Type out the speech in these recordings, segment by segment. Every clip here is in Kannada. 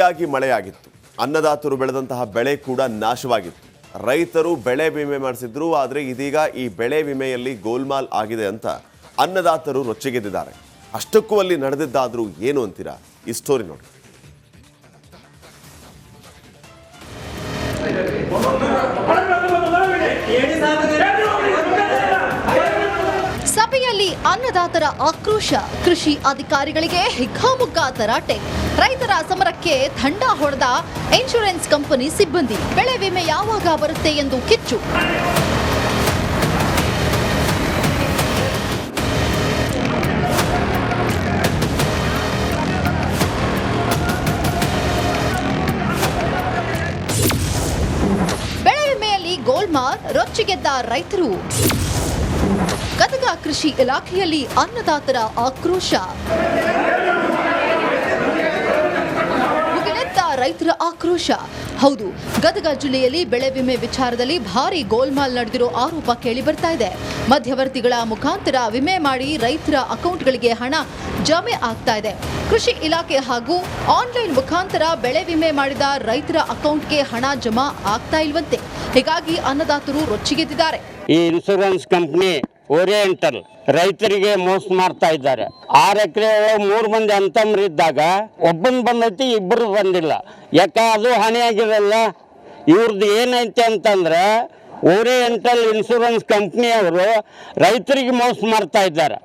ಅತಿಯಾಗಿ ಮಳೆಯಾಗಿತ್ತು. ಅನ್ನದಾತರು ಬೆಳೆದಂತಹ ಬೆಳೆ ಕೂಡ ನಾಶವಾಗಿತ್ತು. ರೈತರು ಬೆಳೆ ವಿಮೆ ಮಾಡಿಸಿದ್ರು. ಆದರೆ ಇದೀಗ ಈ ಬೆಳೆ ವಿಮೆಯಲ್ಲಿ ಗೋಲ್ಮಾಲ್ ಆಗಿದೆ ಅಂತ ಅನ್ನದಾತರು ರೊಚ್ಚಿಗೆದ್ದಿದ್ದಾರೆ. ಅಷ್ಟಕ್ಕೂ ಅಲ್ಲಿ ನಡೆದಿದ್ದಾದ್ರೂ ಏನು ಅಂತೀರಾ? ಈ ಸ್ಟೋರಿ ನೋಡಿ. ಸಭೆಯಲ್ಲಿ ಅನ್ನದಾತರ ಆಕ್ರೋಶ, ಕೃಷಿ ಅಧಿಕಾರಿಗಳಿಗೆ ಹಿಗ್ಗಾಮುಗ್ಗಾ ತರಾಟೆ, ರೈತರ ಸಮರಕ್ಕೆ ಥಂಡ ಹೊಡೆದ ಇನ್ಶೂರೆನ್ಸ್ ಕಂಪನಿ ಸಿಬ್ಬಂದಿ, ಬೆಳೆ ವಿಮೆ ಯಾವಾಗ ಬರುತ್ತೆ ಎಂದು ಕಿಚ್ಚು. ಬೆಳೆ ವಿಮೆಯಲ್ಲಿ ಗೋಲ್ಮಾಲ್, ರೊಚ್ಚಿಗೆದ್ದ ರೈತರು. ಗದಗ ಕೃಷಿ ಇಲಾಖೆಯಲ್ಲಿ ಅನ್ನದಾತರ ಆಕ್ರೋಶ, ಮುಗಿಲೆದ್ದ ರೈತರ ಆಕ್ರೋಶ. ಹೌದು, ಗದಗ ಜಿಲ್ಲೆಯಲ್ಲಿ ಬೆಳೆ ವಿಮೆ ವಿಚಾರದಲ್ಲಿ ಭಾರಿ ಗೋಲ್ಮಾಲ್ ನಡೆದಿರೋ ಆರೋಪ ಕೇಳಿ ಬರ್ತಾ ಇದೆ. ಮಧ್ಯವರ್ತಿಗಳ ಮುಖಾಂತರ ವಿಮೆ ಮಾಡಿ ರೈತರ ಅಕೌಂಟ್ಗಳಿಗೆ ಹಣ ಜಮೆ ಆಗ್ತಾ ಇದೆ. ಕೃಷಿ ಇಲಾಖೆ ಹಾಗೂ ಆನ್ಲೈನ್ ಮುಖಾಂತರ ಬೆಳೆ ವಿಮೆ ಮಾಡಿದ ರೈತರ ಅಕೌಂಟ್ಗೆ ಹಣ ಜಮಾ ಆಗ್ತಾ ಇಲ್ವಂತೆ. ಹೀಗಾಗಿ ಅನ್ನದಾತರು ರೊಚ್ಚಿಗೆದ್ದಿದ್ದಾರೆ. ಈ ಇನ್ಶೂರೆನ್ಸ್ ಕಂಪ್ನಿ ಓರಿಯೆಂಟಲ್ ರೈತರಿಗೆ ಮೋಸ ಮಾಡ್ತಾ ಇದ್ದಾರೆ. 6 ಎಕರೆ 3 ಮಂದಿ ಅಂತಮ್ರಿದ್ದಾಗ ಒಬ್ಬನ್ ಬಂದೈತಿ, ಇಬ್ಬರು ಬಂದಿಲ್ಲ. ಯಾಕ ಅದು ಹಾನಿಯಾಗಿರಲ್ಲ. ಇವ್ರದ್ದು ಏನೈತಿ ಅಂತಂದ್ರೆ ಓರಿಯೆಂಟಲ್ ಇನ್ಶೂರೆನ್ಸ್ ಕಂಪ್ನಿಯವರು ರೈತರಿಗೆ ಮೋಸ ಮಾಡ್ತಾ ಇದ್ದಾರೆ.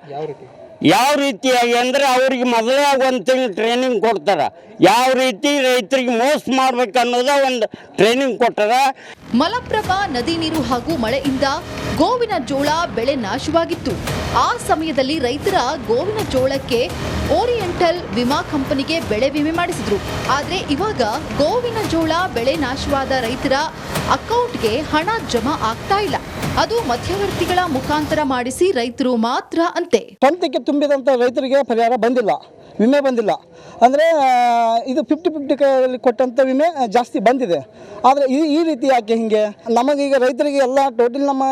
ಯಾವ ರೀತಿಯಾಗಿ ಅಂದ್ರೆ ಅವ್ರಿಗೆ ಮೊದಲೇ ಒಂದು ತಿಂಗಳು ಟ್ರೈನಿಂಗ್ ಕೊಡ್ತಾರ, ಯಾವ ರೀತಿ ರೈತರಿಗೆ ಮೋಸ ಮಾಡ್ಬೇಕು ಅನ್ನೋದ ಒಂದು ಟ್ರೈನಿಂಗ್ ಕೊಟ್ಟಾರ. ಮಲಪ್ರಭಾ ನದಿ ನೀರು ಹಾಗೂ ಮಳೆಯಿಂದ ಗೋವಿನ ಜೋಳ ಬೆಳೆ ನಾಶವಾಗಿತ್ತು. ಆ ಸಮಯದಲ್ಲಿ ರೈತರ ಗೋವಿನ ಜೋಳಕ್ಕೆ ಓರಿಯೆಂಟಲ್ ವಿಮಾ ಕಂಪನಿಗೆ ಬೆಳೆ ವಿಮೆ ಮಾಡಿಸಿದ್ರು. ಆದರೆ ಇವಾಗ ಗೋವಿನ ಜೋಳ ಬೆಳೆ ನಾಶವಾದ ರೈತರ ಅಕೌಂಟ್ಗೆ ಹಣ ಜಮಾ ಆಗ್ತಾ ಇಲ್ಲ. ಅದು ಮಧ್ಯವರ್ತಿಗಳ ಮುಖಾಂತರ ಮಾಡಿಸಿ ರೈತರು ಮಾತ್ರ ಅಂತೆ. ಸ್ವಂತಕ್ಕೆ ತುಂಬಿದಂಥ ರೈತರಿಗೆ ಪರಿಹಾರ ಬಂದಿಲ್ಲ, ವಿಮೆ ಬಂದಿಲ್ಲ. ಅಂದರೆ ಇದು 50-50 ಕೊಟ್ಟಂಥ ವಿಮೆ ಜಾಸ್ತಿ ಬಂದಿದೆ. ಆದರೆ ಈ ರೀತಿ ಯಾಕೆ ಹಿಂಗೆ? ನಮಗೀಗ ರೈತರಿಗೆ ಎಲ್ಲ ಟೋಟಲ್ ನಮ್ಮ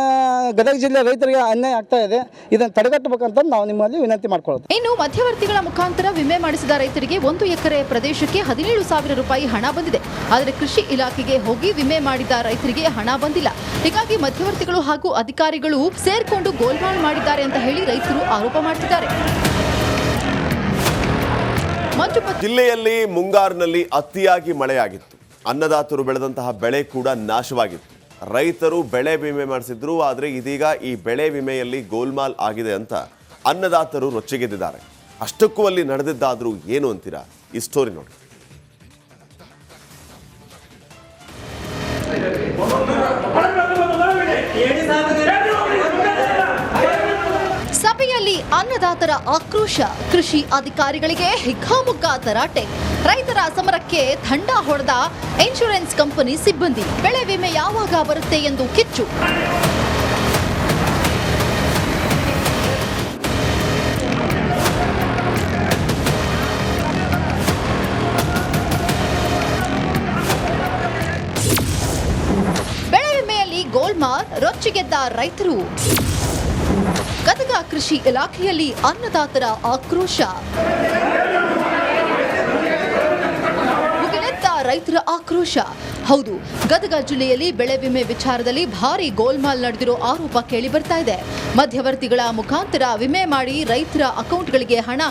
ಗದಗ ಜಿಲ್ಲೆ ರೈತರಿಗೆ ಅನ್ಯಾಯ ಆಗ್ತಾ ಇದೆ. ಇದನ್ನು ತಡೆಗಟ್ಟಬೇಕಂತ ನಾವು ನಿಮ್ಮಲ್ಲಿ ವಿನಂತಿ ಮಾಡ್ಕೊಳ್ಳೋದು. ಇನ್ನು ಮಧ್ಯವರ್ತಿಗಳ ಮುಖಾಂತರ ವಿಮೆ ಮಾಡಿಸಿದ ರೈತರಿಗೆ 1 ಎಕರೆ ಪ್ರದೇಶಕ್ಕೆ 17,000 ರೂಪಾಯಿ ಹಣ ಬಂದಿದೆ. ಆದರೆ ಕೃಷಿ ಇಲಾಖೆಗೆ ಹೋಗಿ ವಿಮೆ ಮಾಡಿದ ರೈತರಿಗೆ ಹಣ ಬಂದಿಲ್ಲ. ಹೀಗಾಗಿ ಮಧ್ಯವರ್ತಿಗಳು ಹಾಗೂ ಅಧಿಕಾರಿಗಳು ಸೇರ್ಕೊಂಡು ಗೋಲ್ಮಾಲ್ ಮಾಡಿದ್ದಾರೆ ಅಂತ ಹೇಳಿ ರೈತರು ಆರೋಪ ಮಾಡ್ತಿದ್ದಾರೆ. ಜಿಲ್ಲೆಯಲ್ಲಿ ಮುಂಗಾರಿನಲ್ಲಿ ಅತಿಯಾಗಿ ಮಳೆಯಾಗಿತ್ತು. ಅನ್ನದಾತರು ಬೆಳೆದಂತಹ ಬೆಳೆ ಕೂಡ ನಾಶವಾಗಿತ್ತು. ರೈತರು ಬೆಳೆ ವಿಮೆ ಮಾಡಿಸಿದ್ರು. ಆದರೆ ಇದೀಗ ಈ ಬೆಳೆ ವಿಮೆಯಲ್ಲಿ ಗೋಲ್ಮಾಲ್ ಆಗಿದೆ ಅಂತ ಅನ್ನದಾತರು ರೊಚ್ಚಿಗೆದ್ದಿದ್ದಾರೆ. ಅಷ್ಟಕ್ಕೂ ಅಲ್ಲಿ ನಡೆದಿದ್ದಾದ್ರೂ ಏನು ಅಂತೀರಾ? ಈ ಸ್ಟೋರಿ ನೋಡಿ. ಸಭೆಯಲ್ಲಿ ಅನ್ನದಾತರ ಆಕ್ರೋಶ, ಕೃಷಿ ಅಧಿಕಾರಿಗಳಿಗೆ ಹಿಗ್ಗಾಮುಗ್ಗಾ ತರಾಟೆ, ರೈತರ ಸಮರಕ್ಕೆ ಥಂಡ ಹೊಡೆದ ಇನ್ಶೂರೆನ್ಸ್ ಕಂಪನಿ ಸಿಬ್ಬಂದಿ, ಬೆಳೆ ವಿಮೆ ಯಾವಾಗ ಬರುತ್ತೆ ಎಂದು ಕಿಚ್ಚು. ಬೆಳೆ ವಿಮೆಯಲ್ಲಿ ಗೋಲ್ಮಾಲ್, ರೊಚ್ಚಿಗೆದ್ದ ರೈತರು. ಗದಗ ಕೃಷಿ ಇಲಾಖೆಯಲ್ಲಿ ಅನ್ನದಾತರ ಆಕ್ರೋಶ, ಮುಗಿಲೆದ್ದ ರೈತರ ಆಕ್ರೋಶ. ಹೌದು, ಗದಗ ಜಿಲ್ಲೆಯಲ್ಲಿ ಬೆಳೆ ವಿಮೆ ವಿಚಾರದಲ್ಲಿ ಭಾರಿ ಗೋಲ್ಮಾಲ್ ನಡೆದಿರೋ ಆರೋಪ ಕೇಳಿ ಬರ್ತಾ ಇದೆ. ಮಧ್ಯವರ್ತಿಗಳ ಮುಖಾಂತರ ವಿಮೆ ಮಾಡಿ ರೈತರ ಅಕೌಂಟ್ಗಳಿಗೆ ಹಣ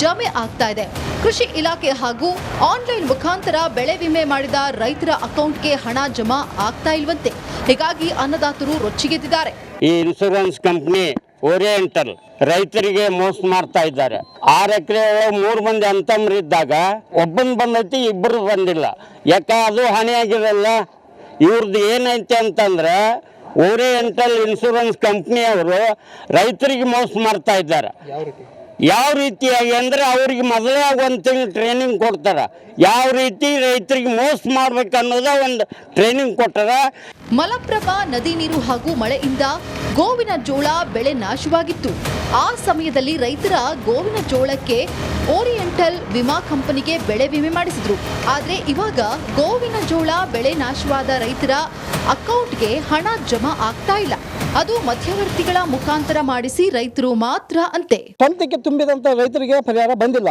ಜಮೆ ಆಗ್ತಾ ಇದೆ. ಕೃಷಿ ಇಲಾಖೆ ಹಾಗೂ ಆನ್ಲೈನ್ ಮುಖಾಂತರ ಬೆಳೆ ವಿಮೆ ಮಾಡಿದ ರೈತರ ಅಕೌಂಟ್ಗೆ ಹಣ ಜಮಾ ಆಗ್ತಾ ಇಲ್ವಂತೆ. ಹೀಗಾಗಿ ಅನ್ನದಾತರು ರೊಚ್ಚಿಗೆದ್ದಿದ್ದಾರೆ. ಈ ಇನ್ಶೂರೆನ್ಸ್ ಕಂಪ್ನಿ ಓರಿಯೆಂಟಲ್ ರೈತರಿಗೆ ಮೋಸ ಮಾಡ್ತಾ ಇದ್ದಾರೆ. 6 ಎಕರೆ 3 ಮಂದಿ ಅಂತಮ್ರಿದ್ದಾಗ ಒಬ್ಬನ್ ಬಂದೈತಿ, ಇಬ್ಬರು ಬಂದಿಲ್ಲ. ಯಾಕ ಅದು ಹಾನಿಯಾಗಿರಲ್ಲ. ಇವ್ರದ್ದು ಏನೈತಿ ಅಂತಂದ್ರೆ ಓರಿಯೆಂಟಲ್ ಇನ್ಶೂರೆನ್ಸ್ ಕಂಪ್ನಿಯವರು ರೈತರಿಗೆ ಮೋಸ ಮಾಡ್ತಾ ಇದ್ದಾರೆ. ಯಾವ ರೀತಿಯಾಗಿ ಅಂದ್ರೆ ಅವ್ರಿಗೆ ಮೊದಲೇ ಒಂದು ತಿಂಗಳು ಟ್ರೈನಿಂಗ್ ಕೊಡ್ತಾರ, ಯಾವ ರೀತಿ ರೈತರಿಗೆ ಮೋಸ ಮಾಡ್ಬೇಕು ಅನ್ನೋದ ಒಂದು ಟ್ರೈನಿಂಗ್ ಕೊಟ್ಟಾರ. ಮಲಪ್ರಭಾ ನದಿ ನೀರು ಹಾಗೂ ಮಳೆಯಿಂದ ಗೋವಿನ ಜೋಳ ಬೆಳೆ ನಾಶವಾಗಿತ್ತು. ಆ ಸಮಯದಲ್ಲಿ ರೈತರ ಗೋವಿನ ಜೋಳಕ್ಕೆ ಓರಿಯೆಂಟಲ್ ವಿಮಾ ಕಂಪನಿಗೆ ಬೆಳೆ ವಿಮೆ ಮಾಡಿಸಿದ್ರು. ಆದರೆ ಇವಾಗ ಗೋವಿನ ಜೋಳ ಬೆಳೆ ನಾಶವಾದ ರೈತರ ಅಕೌಂಟ್ಗೆ ಹಣ ಜಮಾ ಆಗ್ತಾ ಇಲ್ಲ. ಅದು ಮಧ್ಯವರ್ತಿಗಳ ಮುಖಾಂತರ ಮಾಡಿಸಿ ರೈತರು ಮಾತ್ರ ಅಂತೆ. ಸ್ವಂತಕ್ಕೆ ತುಂಬಿದಂಥ ರೈತರಿಗೆ ಪರಿಹಾರ ಬಂದಿಲ್ಲ,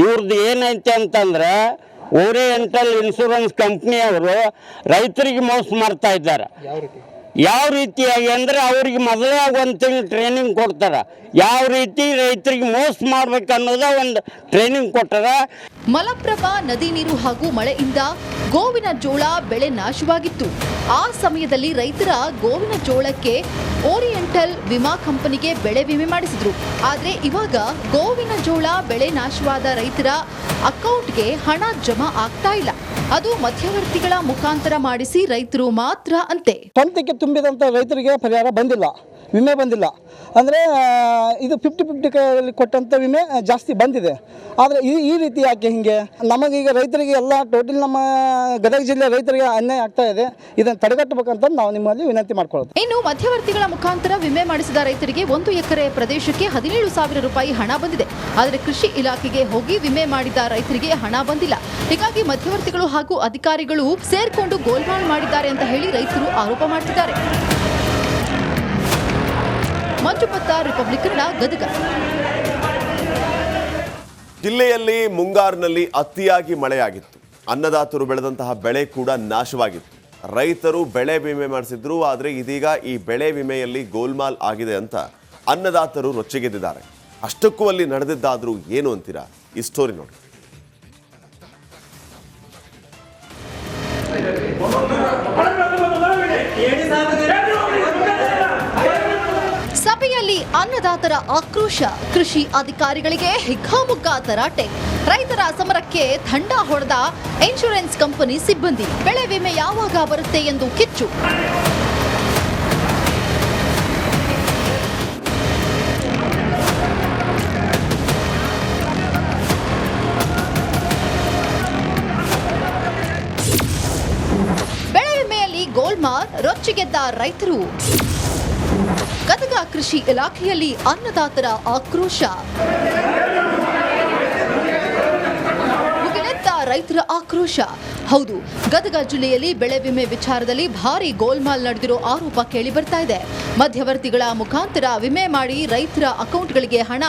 ಇವ್ರದ್ದು ಏನೈತೆ ಅಂತಂದ್ರೆ ಓರಿಯೆಂಟಲ್ ಇನ್ಶೂರೆನ್ಸ್ ಕಂಪ್ನಿಯವರು ರೈತರಿಗೆ ಮೋಸ ಮಾಡ್ತಾ ಇದ್ದಾರೆ. ಯಾವ ರೀತಿಯಾಗಿ ಅಂದರೆ ಅವ್ರಿಗೆ ಮೊದಲೇ ಒಂದು ತಿಂಗಳು ಟ್ರೈನಿಂಗ್ ಕೊಡ್ತಾರೆ, ಯಾವ ರೀತಿ ರೈತರಿಗೆ ಮೋಸ ಮಾಡ್ಬೇಕು ಅನ್ನೋದ ಒಂದು ಟ್ರೈನಿಂಗ್ ಕೊಟ್ಟಾರ. ಮಲಪ್ರಭಾ ನದಿ ನೀರು ಹಾಗೂ ಮಳೆಯಿಂದ ಗೋವಿನ ಜೋಳ ಬೆಳೆ ನಾಶವಾಗಿತ್ತು. ಆ ಸಮಯದಲ್ಲಿ ರೈತರ ಗೋವಿನ ಜೋಳಕ್ಕೆ ಓರಿಯೆಂಟಲ್ ವಿಮಾ ಕಂಪನಿಗೆ ಬೆಳೆ ವಿಮೆ ಮಾಡಿಸಿದ್ರು. ಆದರೆ ಇವಾಗ ಗೋವಿನ ಜೋಳ ಬೆಳೆ ನಾಶವಾದ ರೈತರ ಅಕೌಂಟ್ಗೆ ಹಣ ಜಮಾ ಆಗ್ತಾ ಇಲ್ಲ. ಅದು ಮಧ್ಯವರ್ತಿಗಳ ಮುಖಾಂತರ ಮಾಡಿಸಿ ರೈತರು ಮಾತ್ರ ಅಂತೆ. ಸ್ವಂತಕ್ಕೆ ತುಂಬಿದಂಥ ರೈತರಿಗೆ ಪರಿಹಾರ ಬಂದಿಲ್ಲ, ವಿಮೆ ಬಂದಿಲ್ಲ. ಅಂದರೆ ಇದು 50-50 ಕೊಟ್ಟಂಥ ವಿಮೆ ಜಾಸ್ತಿ ಬಂದಿದೆ. ಆದರೆ ಈ ರೀತಿ ಯಾಕೆ ಹಿಂಗೆ? ನಮಗೀಗ ರೈತರಿಗೆ ಎಲ್ಲ ಟೋಟಲ್ ನಮ್ಮ ಗದಗ ಜಿಲ್ಲೆ ರೈತರಿಗೆ ಅನ್ಯಾಯ ಆಗ್ತಾ ಇದೆ. ಇದನ್ನು ತಡೆಗಟ್ಟಬೇಕಂತ ನಾವು ನಿಮ್ಮಲ್ಲಿ ವಿನಂತಿ ಮಾಡ್ಕೊಳ್ಳೋದು. ಇನ್ನು ಮಧ್ಯವರ್ತಿಗಳ ಮುಖಾಂತರ ವಿಮೆ ಮಾಡಿಸಿದ ರೈತರಿಗೆ 1 ಎಕರೆ ಪ್ರದೇಶಕ್ಕೆ 17,000 ರೂಪಾಯಿ ಹಣ ಬಂದಿದೆ. ಆದರೆ ಕೃಷಿ ಇಲಾಖೆಗೆ ಹೋಗಿ ವಿಮೆ ಮಾಡಿದ ರೈತರಿಗೆ ಹಣ ಬಂದಿಲ್ಲ. ಹೀಗಾಗಿ ಮಧ್ಯವರ್ತಿಗಳು ಹಾಗೂ ಅಧಿಕಾರಿಗಳು ಸೇರ್ಕೊಂಡು ಗೋಲ್ಮಾಲ್ ಮಾಡಿದ್ದಾರೆ ಅಂತ ಹೇಳಿ ರೈತರು ಆರೋಪ ಮಾಡ್ತಿದ್ದಾರೆ. ಮಂಜುಪತ್ತ, ರಿಪಬ್ಲಿಕ್ ಕನ್ನಡ, ಗದಗ. ಜಿಲ್ಲೆಯಲ್ಲಿ ಮುಂಗಾರಿನಲ್ಲಿ ಅತಿಯಾಗಿ ಮಳೆಯಾಗಿತ್ತು. ಅನ್ನದಾತರು ಬೆಳೆದಂತಹ ಬೆಳೆ ಕೂಡ ನಾಶವಾಗಿತ್ತು. ರೈತರು ಬೆಳೆ ವಿಮೆ ಮಾಡಿಸಿದ್ರು, ಆದರೆ ಇದೀಗ ಈ ಬೆಳೆ ವಿಮೆಯಲ್ಲಿ ಗೋಲ್ಮಾಲ್ ಆಗಿದೆ ಅಂತ ಅನ್ನದಾತರು ರೊಚ್ಚಿಗೆದ್ದಿದ್ದಾರೆ. ಅಷ್ಟಕ್ಕೂ ಅಲ್ಲಿ ನಡೆದಿದ್ದಾದ್ರೂ ಏನು ಅಂತೀರಾ? ಈ ಸ್ಟೋರಿ ನೋಡಿ. ಸಭೆಯಲ್ಲಿ ಅನ್ನದಾತರ ಆಕ್ರೋಶ, ಕೃಷಿ ಅಧಿಕಾರಿಗಳಿಗೆ ಹಿಗ್ಗಾಮುಗ್ಗಾ ತರಾಟೆ, ರೈತರ ಸಮರಕ್ಕೆ ಥಂಡ ಹೊಡೆದ ಇನ್ಶೂರೆನ್ಸ್ ಕಂಪನಿ ಸಿಬ್ಬಂದಿ, ಬೆಳೆ ವಿಮೆ ಯಾವಾಗ ಬರುತ್ತೆ ಎಂದು ಕಿಚ್ಚು. ಬೆಳೆ ವಿಮೆಯಲ್ಲಿ ಗೋಲ್ಮಾಲ್, ರೊಚ್ಚಿಗೆದ್ದ ರೈತರು. ಗದಗ ಕೃಷಿ ಇಲಾಖೆಯಲ್ಲಿ ಅನ್ನದಾತರ ಆಕ್ರೋಶ. ಮುಗಿಲೆತ್ತ ರೈತರ ಆಕ್ರೋಶ. ಹೌದು, ಗದಗ ಜಿಲ್ಲೆಯಲ್ಲಿ ಬೆಳೆ ವಿಮೆ ವಿಚಾರದಲ್ಲಿ ಭಾರಿ ಗೋಲ್ಮಾಲ್ ನಡೆದಿರೋ ಆರೋಪ ಕೇಳಿ ಬರ್ತಾ ಇದೆ. ಮಧ್ಯವರ್ತಿಗಳ ಮುಖಾಂತರ ವಿಮೆ ಮಾಡಿ ರೈತರ ಅಕೌಂಟ್ಗಳಿಗೆ ಹಣ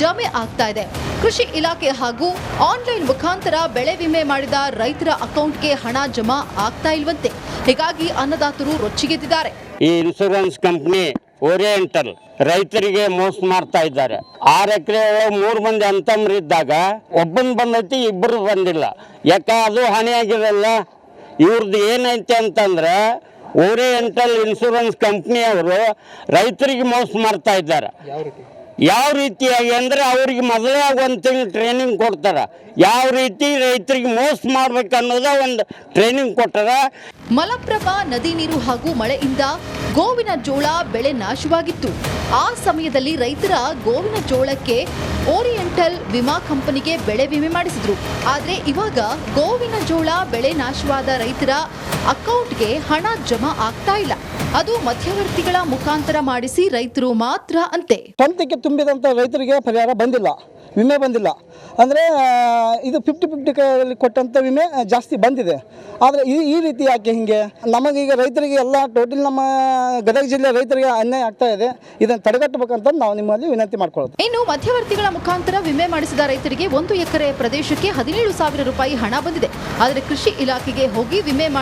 ಜಮೆ ಆಗ್ತಾ ಇದೆ. ಕೃಷಿ ಇಲಾಖೆ ಹಾಗೂ ಆನ್ಲೈನ್ ಮುಖಾಂತರ ಬೆಳೆ ವಿಮೆ ಮಾಡಿದ ರೈತರ ಅಕೌಂಟ್ಗೆ ಹಣ ಜಮಾ ಆಗ್ತಾ ಇಲ್ವಂತೆ. ಹೀಗಾಗಿ ಅನ್ನದಾತರು ರೊಚ್ಚಿಗೆದ್ದಿದ್ದಾರೆ. ಈ ಇನ್ಶೂರೆನ್ಸ್ ಕಂಪ್ನಿ ಓರಿಯೆಂಟಲ್ ರೈತರಿಗೆ ಮೋಸ ಮಾಡ್ತಾ ಇದ್ದಾರೆ. 6 ಎಕರೆ 3 ಮಂದಿ ಅಂತಮ್ರಿದ್ದಾಗ ಒಬ್ಬನ್ ಬಂದೈತಿ, ಇಬ್ಬರು ಬಂದಿಲ್ಲ. ಯಾಕ ಅದು ಹಾನಿಯಾಗಿರಲ್ಲ. ಇವ್ರದ್ದು ಏನೈತೆ ಅಂತಂದ್ರೆ ಓರಿಯೆಂಟಲ್ ಇನ್ಶೂರೆನ್ಸ್ ಕಂಪ್ನಿಯವರು ರೈತರಿಗೆ ಮೋಸ ಮಾಡ್ತಾ ಇದ್ದಾರೆ. ಯಾವ ರೀತಿಯಾಗಿ ಅಂದರೆ ಅವ್ರಿಗೆ ಮೊದಲೇ ಒಂದು ತಿಂಗಳು ಟ್ರೈನಿಂಗ್ ಕೊಡ್ತಾರೆ, ಯಾವ ರೀತಿ ರೈತರಿಗೆ ಮೋಸ ಮಾಡ್ಬೇಕು ಅನ್ನೋದ ಒಂದು ಟ್ರೈನಿಂಗ್ ಕೊಟ್ಟಾರ. ಮಲಪ್ರಭಾ ನದಿ ನೀರು ಹಾಗೂ ಮಳೆಯಿಂದ ಗೋವಿನ ಜೋಳ ಬೆಳೆ ನಾಶವಾಗಿತ್ತು. ಆ ಸಮಯದಲ್ಲಿ ರೈತರ ಗೋವಿನ ಜೋಳಕ್ಕೆ ಓರಿಯೆಂಟಲ್ ವಿಮಾ ಕಂಪನಿಗೆ ಬೆಳೆ ವಿಮೆ ಮಾಡಿಸಿದ್ರು. ಆದರೆ ಇವಾಗ ಗೋವಿನ ಜೋಳ ಬೆಳೆ ನಾಶವಾದ ರೈತರ ಅಕೌಂಟ್ಗೆ ಹಣ ಜಮಾ ಆಗ್ತಾ ಇಲ್ಲ. ಅದು ಮಧ್ಯವರ್ತಿಗಳ ಮುಖಾಂತರ ಮಾಡಿಸಿ ರೈತರು ಮಾತ್ರ ಅಂತೆ. ಸ್ವಂತಕ್ಕೆ ತುಂಬಿದಂಥ ರೈತರಿಗೆ ಪರಿಹಾರ ಬಂದಿಲ್ಲ, ವಿಮೆ ಬಂದಿಲ್ಲ. ಅಂದರೆ ಇದು 50-50 ಕೊಟ್ಟಂಥ ವಿಮೆ ಜಾಸ್ತಿ ಬಂದಿದೆ. ಆದರೆ ಈ ರೀತಿ ಯಾಕೆ ಹಿಂಗೆ? ನಮಗೀಗ ರೈತರಿಗೆ ಎಲ್ಲ ಟೋಟಲ್ ನಮ್ಮ ಗದಗ ಜಿಲ್ಲೆ ರೈತರಿಗೆ ಅನ್ಯಾಯ ಆಗ್ತಾ ಇದೆ. ಇದನ್ನು ತಡೆಗಟ್ಟಬೇಕಂತ ನಾವು ನಿಮ್ಮಲ್ಲಿ ವಿನಂತಿ ಮಾಡ್ಕೊಳ್ಳೋದು. ಇನ್ನು ಮಧ್ಯವರ್ತಿಗಳ ಮುಖಾಂತರ ವಿಮೆ ಮಾಡಿಸಿದ ರೈತರಿಗೆ 1 ಎಕರೆ ಪ್ರದೇಶಕ್ಕೆ 17,000 ರೂಪಾಯಿ ಹಣ ಬಂದಿದೆ. ಆದರೆ ಕೃಷಿ ಇಲಾಖೆಗೆ ಹೋಗಿ ವಿಮೆ